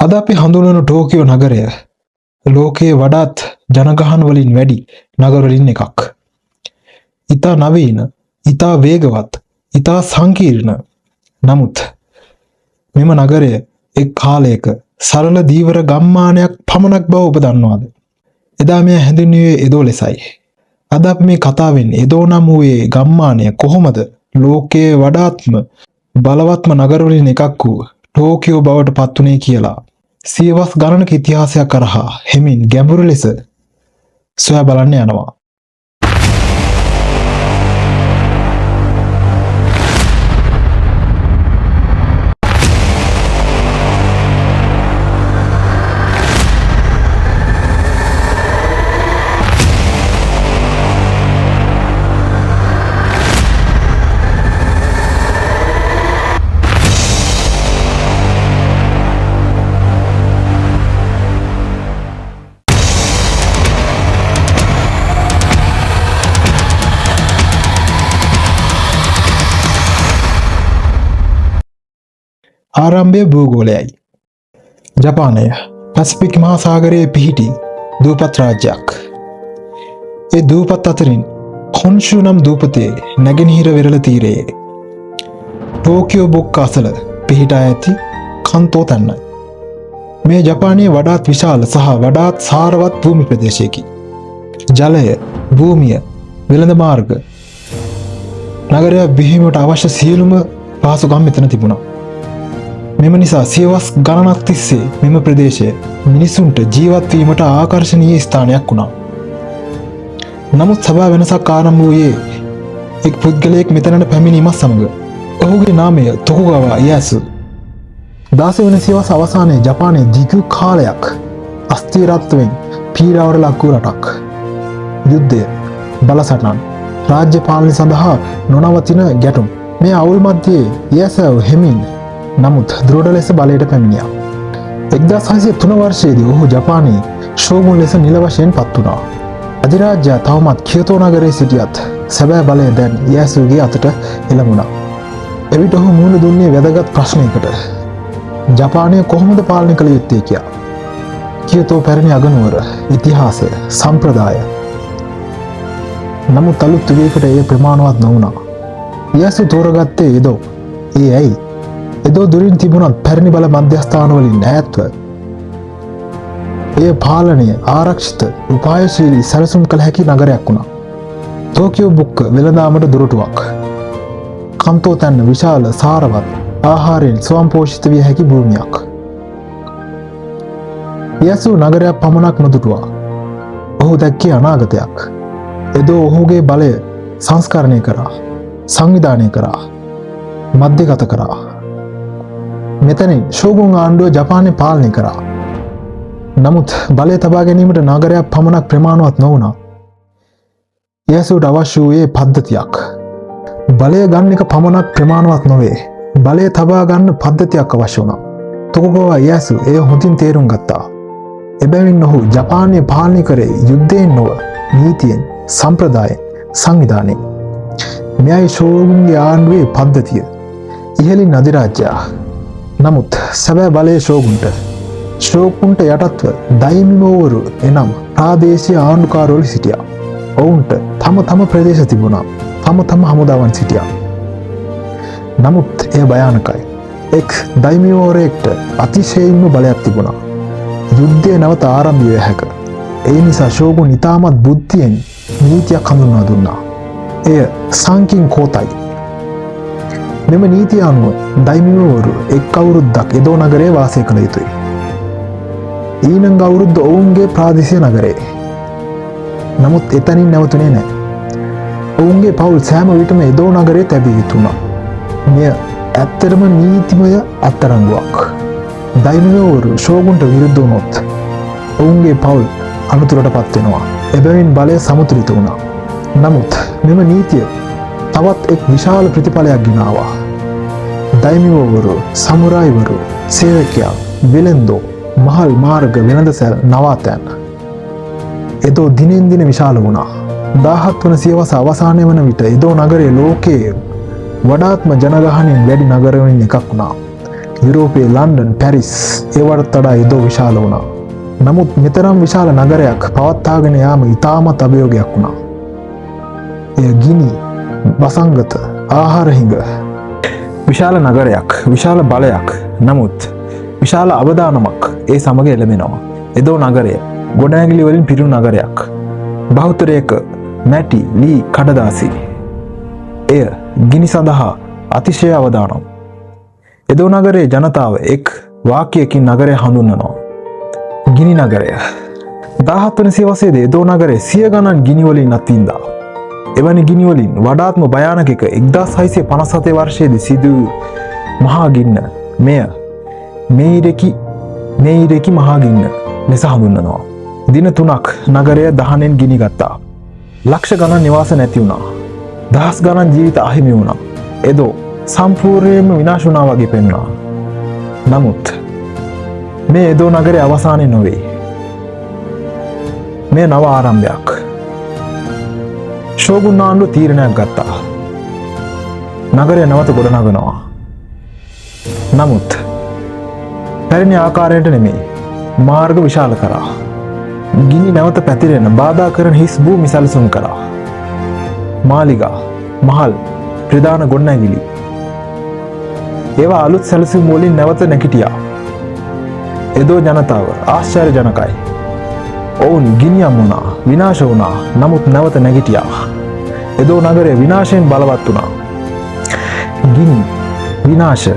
අද අපි හඳුන්වන ටෝකියෝ නගරය ලෝකයේ වඩාත් ජනගහන වලින් වැඩි නගර වලින් එකක්. ඉතා නවීන, ඉතා වේගවත්, ඉතා සංකීර්ණ. නමුත් මෙම නගරය එක් කාලයක සරල දීවර ගම්මානයක් පමණක් බව ඔබ දන්නවාද? එදා මෙය හැඳින්වුවේ එදෝ ලෙසයි. අද අපි මේ කතාවෙන් එදෝ නම් වූයේ ගම්මානය කොහොමද ලෝකයේ වඩාත්ම බලවත්ම නගර වලින් එකක් වූ ටෝකියෝ බවට පත් වුණේ කියලා සියවස් ගණනක ඉතිහාසයක් කරහා හෙමින් ගැඹුරු ලෙස සොයා බලන්න යනවා. ආරම්භය භූගෝලයයි. ජපානය පැසිෆික් මහා සාගරයේ පිහිටි දූපත් රාජ්‍යයක්. ඒ දූපත් අතරින් හොන්ෂු නම් දූපතේ නැගෙනහිර වෙරළ තීරයේ ටෝකියෝ බොක්ක අසල පිහිටා ඇති කන්තෝ තැන්නයි. මේ ජපානයේ වඩාත් විශාල සහ වඩාත් සාරවත් භූමි ප්‍රදේශයකි. ජලය, භූමිය, වෙළඳ මාර්ග, නගරය බිහිවීමට අවශ්‍ය සියලුම පහසුකම් මෙතන තිබුණා. මෙම නිසා සියවස් ගණනක් තිස්සේ මෙම ප්‍රදේශය මිනිසුන්ට ජීවත් වීමට ආකර්ශනීය ස්ථානයක් වුණා. නමුත් සැබෑ වෙනසක් ආරම්භ වූයේ එක් පුද්ගලයෙක් මෙතනට පැමිණීමත් සමග. ඔහුගේ නාමය තොකුගාවා ඉයසු. 16 වෙනි සියවස් අවසානයේ ජපානයේ දීර්ඝ කාලයක් අස්ථිරත්වයෙන් පීඩාවට ලක් වූ රටක්. යුද්ධය, බලසටහන්, රාජ්‍ය පාලනය සඳහා නොනවතින ගැටුම්. මේ අවුල් මැදේ ඉයසු හෙමින් නමුත් දෘಢ ලෙස බලයට පැමිණියා. 1603 වර්ෂයේදී ඔහු ජපානයේ ෂෝගුන් ලෙස නිල වශයෙන් පත් වුණා. අධිරාජ්‍යය තවමත් කියෝතෝ නගරයේ සිටියත් සැබෑ බලය දැන් ඉයසුගේ අතට එළඹුණා. එවිට ඔහු මුහුණ දුන්නේ වැදගත් ප්‍රශ්නයකට. ජපානය කොහොමද පාලනය කළ යුත්තේ කියා. කියෝතෝ පැරණි අගනුවර, ඉතිහාසය, සම්ප්‍රදාය. නමුත් අලුත් යුගයකට එය ප්‍රමාණවත් නොවුණා. ඉයසු තෝරගත්තේ එදෝ. ඒ ඇයි? එදෝ දුරින් තිබුණත් පැරණි බල මධ්‍යස්ථාන වලින් ඈත්ව එය පාලනය, ආරක්ෂිත, උපායශීලී සැලසුම් කළ හැකි නගරයක් වුණා. ටෝකියෝ බුක්ක වෙළඳාමට දොරටුවක්. කන්තෝ තැන්න විශාල, සාරවත්, ආහාරයෙන් ස්වයංපෝෂිත විය හැකි භූමියක්. ඉයසු නගරයක් පමණක් නොදුටුවා. ඔහු දැක්කේ අනාගතයක්. එදෝ ඔහුගේ බලය සංස්කරණය කරා, සංවිධානය කරා, මධ්‍යගත කරා. මෙතනින් ෂෝගුන් ආණ්ඩුව ජපානය පාලනය කරා. නමුත් බලය තබා ගැනීමට නගරයක් පමණක් ප්‍රමාණවත් නොවුණා. ඉයසුට අවශ්‍ය වූයේ පද්ධතියක්. බලය ගන්න එක පමණක් ප්‍රමාණවත් නොවේ. බලය තබා ගන්න පද්ධතියක් අවශ්‍ය වුණා. තොකුගාවා ඉයසු එය හොඳින් තේරුම් ගත්තා. එබැවින් ඔහු ජපානය පාලනය කරේ යුද්ධයෙන් නොව, නීතියෙන්, සම්ප්‍රදායෙන්, සංවිධානයෙන්. මෙයයි ෂෝගුන්ගේ ආණ්ඩුවේ පද්ධතිය. ඉහළින් අධිරාජ්‍යය. නමුත් සැබෑ බලය ෂෝගුන්ට. ෂෝගුන්ට යටත්ව දෛමිමෝවරු එනම් ප්‍රාදේශීය ආණ්ඩුකාරවරු සිටියා. ඔවුන්ට තම ප්‍රදේශ තිබුණා. තම හමුදාවන් සිටියා. නමුත් එය භයානකයි. එක් දෛමිමෝවරයෙක්ට අතිශයින්ම බලයක් තිබුණා. යුද්ධය නැවත ආරම්භ විය හැක. ඒ නිසා ෂෝගුන් ඉතාමත් බුද්ධියෙන් නීතියක් හඳුන්වා දුන්නා. එය සංකින් කෝතයි. මෙම නීතිය අනුව දෛමිමවරු එක් අවුරුද්දක් එදෝ නගරයේ වාසය කළ යුතුයි. ඊළඟ අවුරුද්ද ඔවුන්ගේ ප්‍රාදේශීය නගරේ. නමුත් එතනින් නැවතුනේ නැහැ. ඔවුන්ගේ පවුල් සෑම විටම එදෝ නගරයේ තැබිය යුතු වුණා. මෙය ඇත්තටම නීතිමය අත්අඩංගුවක්. දෛමිමවරු ෂෝගුන්ට විරුද්ධ වුණොත් ඔවුන්ගේ පවුල් අනතුරටපත් වෙනවා. එබැවින් බලය සමතුලිත වුණා. නමුත් මෙම නීතිය තවත් එක් විශාල ප්‍රතිඵලයක් ගෙනාවා. දෛමිමවරු, සමුරායිවරු, සේවකයන්, වෙළෙන්දෝ, මහල් මාර්ග, වෙළඳසැල්, නවාතැන් එදෝ දිනෙන් දින විශාල වුණා. 17 වන සියවස අවසානය වන විට එදෝ නගරය ලෝකයේ වඩාත්ම ජනගහනයෙන් වැඩි නගරවලින් එකක් වුණා. යුරෝපයේ ලන්ඩන් පැරිස් ඒවට වඩා එදෝ විශාල වුණා. නමුත් මෙතරම් විශාල නගරයක් පවත්වාගෙන යාම ඉතාමත් අභියෝගයක් වුණා. එය ගිනි, වසංගත, ආහාර හිඟ විශාල නගරයක්, විශාල බලයක්. නමුත් විශාල අවදානමක් ඒ සමග එළඹෙනවා. එදෝ නගරය ගොඩනැගිලි වලින් පිරුණු නගරයක්. බහුතරයක මැටි, ලී, කඩදාසි. එය ගිනි සඳහා අතිශය අවදානම්. එදෝ නගරයේ ජනතාව එක් වාක්‍යයකින් නගරය හඳුන්වනවා. ගිනි නගරය. 17 වන සියවසේදී එදෝ නගරය සිය ගණන් ගිනි වලින් අත්විඳා. එවැනි ගිනි වලින් වඩාත්ම භයානක එක 1657 වර්ෂයේදී සිදු මහා ගින්න. මෙය මේරෙකි මහා ගින්න ලෙස හඳුන්වනවා. දින 3ක් නගරය දහනෙන් ගිනි ගත්තා. ලක්ෂ ගණන් නිවාස නැති වුණා. දහස් ගණන් ජීවිත අහිමි වුණා. එදෝ සම්පූර්ණයෙන්ම විනාශ වුණා වගේ පෙනුණා. නමුත් මේ එදෝ නගරයේ අවසානය නොවේ. මේ නව ආරම්භයක්. ෂෝගුන් ආණ්ඩුව තීරණයක් ගත්තා. නගරය නැවත ගොඩනගනවා. නමුත් පැරණි ආකාරයට නෙමෙයි. මාර්ග විශාල කරා. ගිනි නැවත පැතිරෙන බාධා කරන හිස් භූමි සැලසුම් කරා. මාලිගා, මහල්, ප්‍රධාන ගොඩනැගිලි ඒවා අලුත් සැලසුම් වලින් නැවත නැගිටියා. එදෝ ජනතාව ආශ්චර්යජනකයි. ඔවුන් ගිනියම් වුණා, විනාශ වුණා. නමුත් නැවත නැගිටියා. එදෝ නගරය විනාශයෙන් බලවත් වුණා. ගිනි, විනාශ,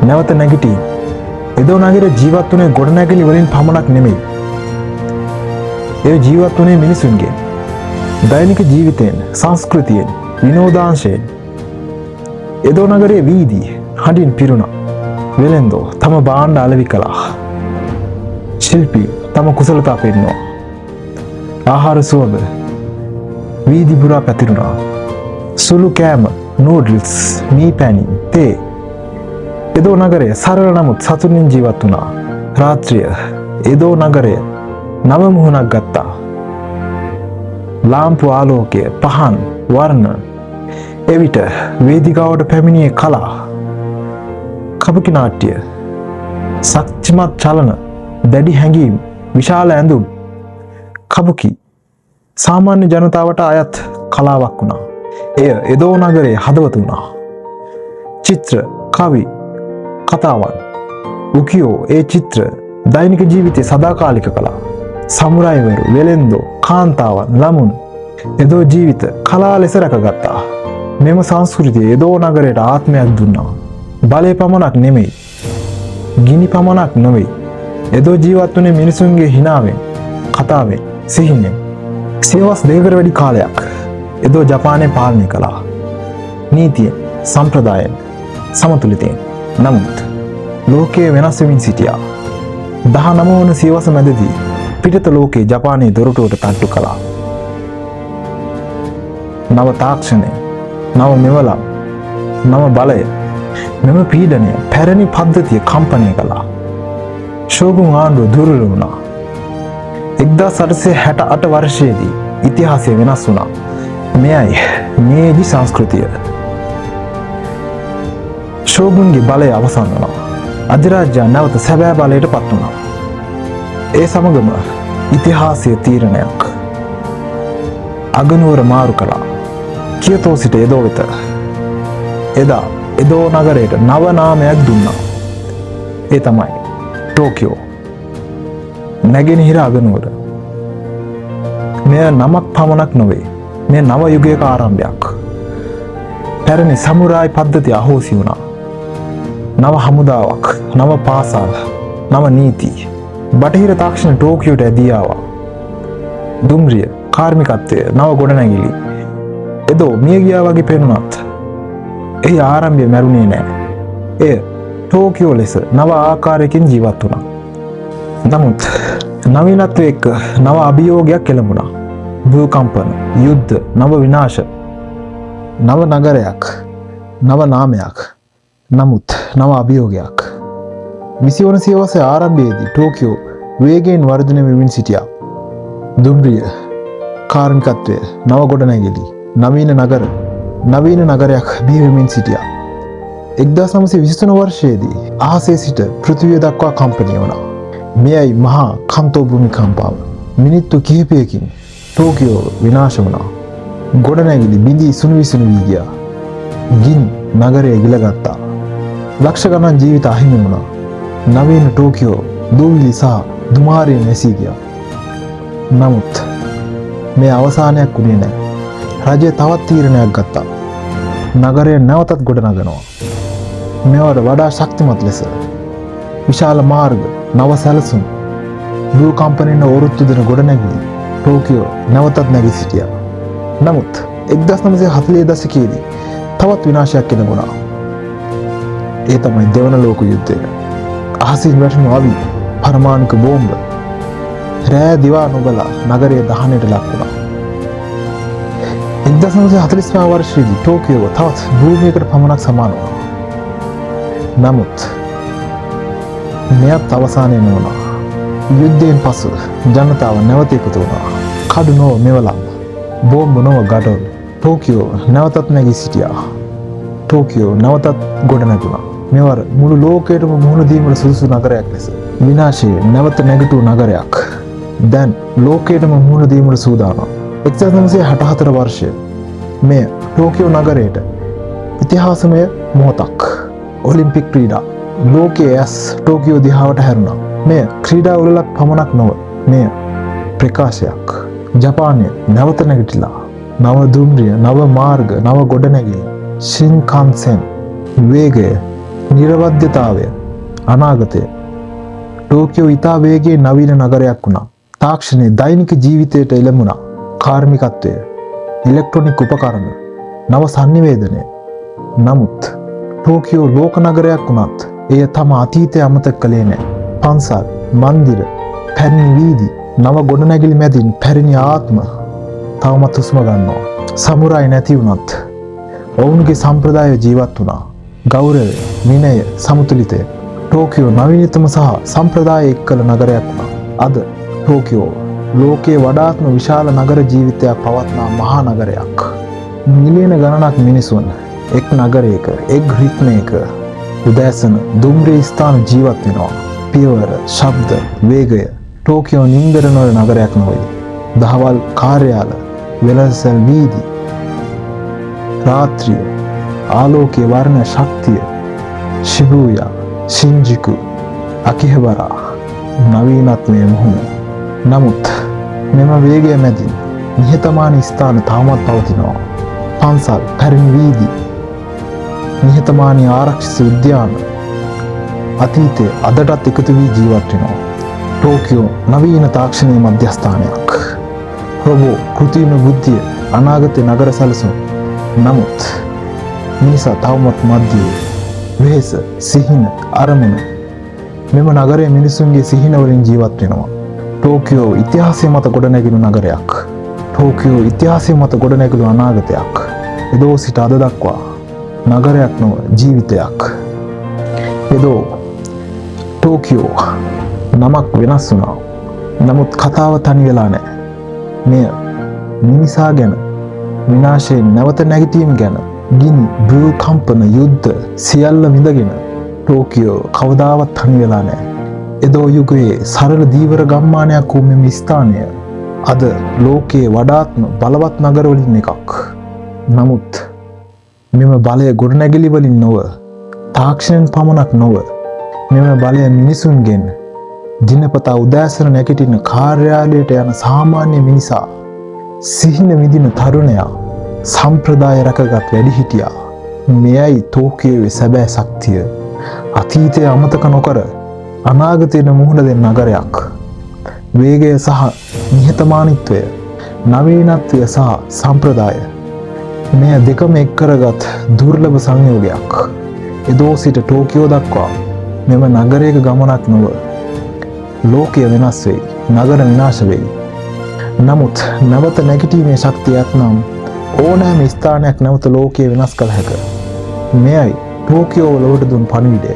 නැවත නැගිටීම. එදෝ නගරය ජීවත් වුණේ ගොඩනැගිලි වලින් පමණක් නෙමෙයි. ඒ ජීවත් වුණේ මිනිසුන්ගෙන්. දෛනික ජීවිතයෙන්, සංස්කෘතියෙන්, විනෝදාංශයෙන්. එදෝ නගරයේ වීදි හඬින් පිරුණා. වෙළෙන්දෝ තම භාණ්ඩ අලෙවි කළා. ශිල්පී තම කුසලතා පෙන්නුවා. ආහාර සුවඳ වීදි පුරා පැතිරුණා. සුළු කෑම, නූඩල්ස්, මී පැණි, තේ. එදෝ නගරය සරල නමුත් සතුටින් ජීවත් වුණා. රාත්‍රිය එදෝ නගරය නව මුහුණක් ගත්තා. ලාම්පු ආලෝකය, පහන්, වර්ණ. එවිට වේදිකාවට පැමිණියේ කලා, කබකි නාට්‍ය, ශක්තිමත් චලන, දැඩි හැඟීම්, විශාල ඇඳුම්. කබුකි සාමාන්‍ය ජනතාවට අයත් කලාවක් වුණා. එය එදෝ නගරයේ හදවත වුණා. චිත්‍ර, කවි, කතාවන්, උකියෝ ඒ චිත්‍ර දෛනික ජීවිතයේ සදාකාලික කලා. සමුරයිවරු, වෙළෙන්දෝ, කාන්තාවන්, ළමුන් එදෝ ජීවිත කලා ලෙස රැකගත්තා. මෙම සංස්කෘතිය එදෝ නගරයට ආත්මයක් දුන්නා. බලය පමණක් නෙමෙයි, ගිනි පමණක් නොවේ. එදෝ ජීවත් වුණේ මිනිසුන්ගේ හිනාවෙන්, කතාවෙන්, සිහිනෙන්. සියවස් 2කට වැඩි කාලයක් එදෝ ජපානය පාලනය කළා. නීතියෙන්, සම්ප්‍රදායෙන්, සමතුලිතයෙන්. නමුත් ලෝකයේ වෙනස් වෙමින් සිටියා. 19 වන සියවස මැදදී පිටත ලෝකයේ ජපානයේ දොරටුවට තට්ටු කළා. නව තාක්ෂණය, නව මෙවලම්, නව බලය. මෙම පීඩනය පැරණි පද්ධතිය කම්පනය කළා. ෂෝගුන් ආණ්ඩුව දුර්වල වුණා. 1868 වර්ෂයේදී ඉතිහාසය වෙනස් වුණා. මෙයයි මේජි සංස්කෘතිය. ෂෝගුන්ගේ බලය අවසන් වුණා. අධිරාජ්‍යය නැවත සැබෑ බලයට පත් වුණා. ඒ සමගම ඉතිහාසයේ තීරණයක්. අගනුවර මාරු කළා. කියතෝ සිට එදෝ වෙත. එදා එදෝ නගරයට නව නාමයක් දුන්නා. ඒ තමයි ටෝකියෝ. නැගෙනහිර අගනුවර. මෙය නමක් පමණක් නොවේ. මේ නව යුගයක ආරම්භයක්. පැරණි සමුරායි පද්ධතිය අහෝසි වුණා. නව හමුදාවක්, නව පාසල්, නව නීති. බටහිර තාක්ෂණ ටෝකියෝට ඇදී ආවා. දුම්රිය, කාර්මිකත්වය, නව ගොඩනැගිලි. එදෝ මිය ගියා වගේ පෙනුනත් එහි ආරම්භය මැරුණේ නැහැ. එය ටෝකියෝ ලෙස නව ආකාරයකින් ජීවත් වුණා. නමුත් නවීනත්වය එක්ක නව අභියෝගයක් එළඹුණා. භූකම්පන, යුද්ධ, නව විනාශ. නව නගරයක්, නව නාමයක්. නමුත් නව අභියෝගයක්. 20 වන සියවසේ ආරම්භයේදී ටෝකියෝ වේගයෙන් වර්ධනය වෙමින් සිටියා. දුම්රිය, කාර්මිකත්වය, නව ගොඩනැගිලි, නවීන නගරයක් බිහි වෙමින් සිටියා. 1923 වර්ෂයේදී අහසේ සිට පෘථිවිය දක්වා කම්පනය වුණා. මෙයයි මහා කන්තෝ භූමිකම්පාව. මිනිත්තු කිහිපයකින් ටෝකියෝ විනාශ වුණා. ගොඩනැගිලි බිඳී සුණු විසුණු වී ගියා. ගින් නගරය ගිලගත්තා. ලක්ෂ ගණන් ජීවිත අහිමි වුණා. නවීන ටෝකියෝ දූවිලි සහ දුමාරයෙන් නැසී ගියා. නමුත් මේ අවසානයක් වුණේ නැහැ. රජය තවත් තීරණයක් ගත්තා. නගරය නැවතත් ගොඩනගනවා. මේවට වඩා ශක්තිමත් ලෙස විශාල මාර්ග, නව සැලසුම්, භූකම්පනයෙන් ඔරොත්තු දෙන ගොඩනැගිලි ටෝකියෝ නැවතත් නැගී සිටියා. නමුත් 1940 දශකයේදී තවත් විනාශයක් එනගුණා. ඒ තමයි දෙවන ලෝක යුද්ධය. අහසින් වැටුණු අවි පරමාණුක බෝම්බ රෑ දිවා නොබලා නගරය දහනයට ලක් වුණා. 1945 වර්ෂයේදී ටෝකියෝ තවත් භූමියකට පමණක් සමාන වුණා. නමුත් මෙයත් අවසානය නොවුණා. යුද්ධයෙන් පසු ජනතාව නැවත එකතු වුණා. කඩු නොව මෙවලම්, බෝම්බ නොව ගඩොල්. ටෝකියෝ නැවතත් නැගී සිටියා. ටෝකියෝ නැවතත් ගොඩනැගුණා. මෙවර මුළු ලෝකයටම මුහුණ දීමට සුදුසු නගරයක් ලෙස. විනාශයේ නැවත නැගිටු නගරයක් දැන් ලෝකයටම මුහුණ දීමට සූදානම්. 1964 වර්ෂය මෙය ටෝකියෝ නගරයට ඉතිහාසමය මොහොතක්. ඔලිම්පික් ක්‍රීඩා ලෝකයේ ඇස් ටෝකියෝ දිහාවට හැරුණා. මෙය ක්‍රීඩා උළෙලක් පමණක් නොව මෙය ප්‍රකාශයක්. ජපානය නැවත නැගිටිලා. නව දුම්රිය, නව මාර්ග, නව ගොඩනැගිලි, ශින්කාන්සෙන්, වේගය, නිරවද්‍යතාවය, අනාගතය. ටෝකියෝ ඉතා වේගයෙන් නවීන නගරයක් වුණා. තාක්ෂණයේ දෛනික ජීවිතයට එළඹුණා. කාර්මිකත්වය, ඉලෙක්ට්‍රොනික උපකරණ, නව සංනිවේදනය. නමුත් ටෝකියෝ ලෝක නගරයක් වුණත් එය තම අතීතය අමතක කළේ නැහැ. පන්සල්, මන්දිර, පැරණි වීදි, නව ගොඩනැගිලි මැදින් පැරණි ආත්ම තවමත් හුස්ම ගන්නවා. සමුරායි නැති වුණත් ඔවුන්ගේ සම්ප්‍රදාය ජීවත් වුණා. ගෞරවය, විනය, සමතුලිතය. ටෝකියෝ නවීනතම සහ සම්ප්‍රදාය එක්කල නගරයක් වුණා. අද ටෝකියෝ ලෝකයේ වඩාත්ම විශාල නගර ජීවිතයක් පවත්නා මහා නගරයක්. මිලියන ගණනක් මිනිසුන් එක් නගරයක, එක් රිත්මයක උදෑසන දුම්රිය ස්ථාන ජීවත් වෙනවා. පියවර, ශබ්ද, වේගය. ටෝකියෝ නින්දර නොවන නගරයක් නොවේ. දහවල් කාර්යාල, වෙළඳසැල් වීදි, රාත්‍රිය, ආලෝකයේ වර්ණ ශක්තිය, ශිබුයා, ශින්ජුකු, අකිහබරා, නවීනත්වයේ මුහුණ. නමුත් මෙම වේගය මැදින් නිහතමානී ස්ථාන තාමත් පවතිනවා. පන්සල්, පැරණි වීදි, නිහතමානී ආරක්ෂිත උද්‍යාන අතීතය අදටත් එකතු වී ජීවත් වෙනවා. ටෝකියෝ නවීන තාක්ෂණයේ මධ්‍යස්ථානයක්. රොබෝ, කෘත්‍රිම බුද්ධිය, අනාගතයේ නගර සැලසුම්. නමුත් මිනිසා තවමත් මධ්‍යයේ. වෙහෙස, සිහින, අරමුණ. මෙම නගරයේ මිනිසුන්ගේ සිහින වලින් ජීවත් වෙනවා. ටෝකියෝ ඉතිහාසය මත ගොඩනැගිලු නගරයක්. ටෝකියෝ ඉතිහාසය මත ගොඩනැගිලු අනාගතයක්. එදෝ සිට අද දක්වා නගරයක් නොව ජීවිතයක්. එදෝ ටෝකියෝ නමක් වෙනස් වුණා. නමුත් කතාව තනි වෙලා නැහැ. මෙය මිනිසා ගැන, විනාශයෙන් නැවත නැගිටීම ගැන, ගිනි, භූකම්පන, යුද්ධ සියල්ල විඳගෙන ටෝකියෝ කවදාවත් තනි වෙලා නැහැ. එදෝ යුගයේ සරල දීවර ගම්මානයක් වූ මෙම ස්ථානය අද ලෝකයේ වඩාත්ම බලවත් නගරවලින් එකක්. නමුත් මෙම බලය ගොඩනැගිලි වලින් නොව, තාක්ෂණයෙන් පමණක් නොව, මෙම බලය මිනිසුන්ගෙන් දිනපතා උදෑසන නැගිටින කාර්යාලයට යන සාමාන්‍ය මිනිසා, සිහින විදින තරුණයා, සම්ප්‍රදාය රැකගත් වැඩිහිටියා. මෙයයි ටෝකියෝවේ සැබෑ ශක්තිය. අතීතය අමතක නොකර අනාගතයට මුහුණ දෙන නගරයක්. වේගය සහ නිහතමානීත්වය, නවීනත්වය සහ සම්ප්‍රදාය, මෙය දෙකම එක් කරගත් දුර්ලභ සංයෝගයක්. එදෝ සිට ටෝකියෝ දක්වා මෙම නගරයක ගමනක් නොව ලෝකය වෙනස් වෙයි, නගර විනාශ වෙයි. නමුත් නැවත නැගිටීමේ ශක්තියක් නම් ඕනෑම ස්ථානයක් නැවත ලෝකය වෙනස් කළ හැක. මෙයයි ටෝකියෝ ලොවට දුන් පණිවිඩය.